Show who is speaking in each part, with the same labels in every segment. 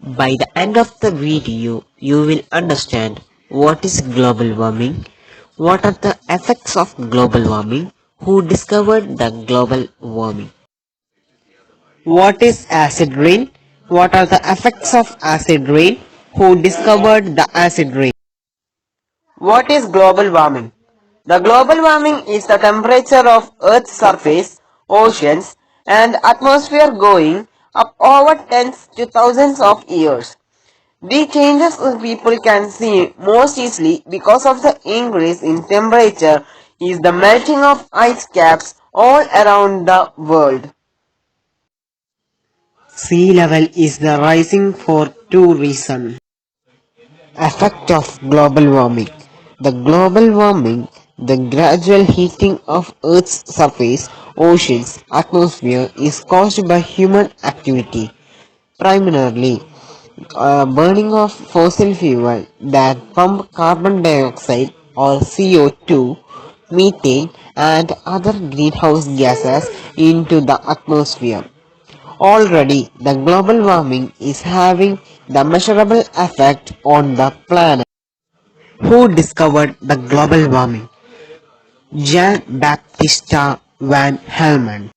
Speaker 1: By the end of the video, you will understand what is global warming, what are the effects of global warming, who discovered the global warming. What is acid rain? What are the effects of acid rain? Who discovered the acid rain? What is global warming? The global warming is the temperature of Earth's surface, oceans, and atmosphere going up over tens to thousands of years. The changes people can see most easily because of the increase in temperature is the melting of ice caps all around the world. Sea level is the rising for two reasons. Effect of global warming. The global warming, the gradual heating of Earth's surface, oceans, atmosphere is caused by human activity, primarily burning of fossil fuel that pump carbon dioxide or CO2, methane and other greenhouse gases into the atmosphere. Already, the global warming is having the measurable effect on the planet. Who discovered the global warming? Jan Baptista van Helmont.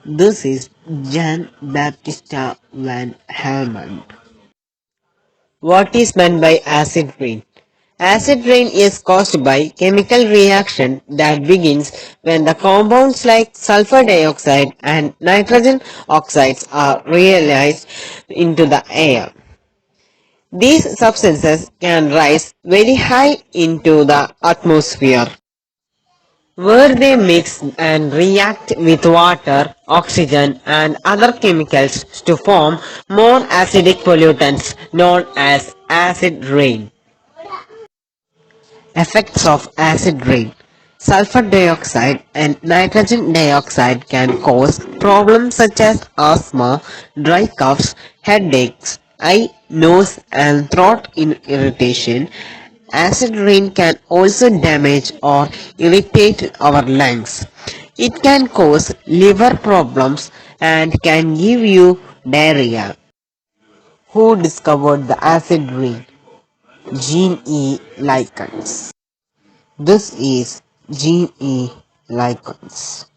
Speaker 1: This is Jan Baptista van Helmont. What is meant by acid rain? Acid rain is caused by chemical reaction that begins when the compounds like sulfur dioxide and nitrogen oxides are realized into the air. These substances can rise very high into the atmosphere, where they mix and react with water, oxygen and other chemicals to form more acidic pollutants known as acid rain. Effects of acid rain. Sulfur dioxide and nitrogen dioxide can cause problems such as asthma, dry coughs, headaches, eye, nose and throat irritation. Acid rain can also damage or irritate our lungs. It can cause liver problems and can give you diarrhea. Who discovered the acid rain? Jean E. Likens. This is Jean E. Likens.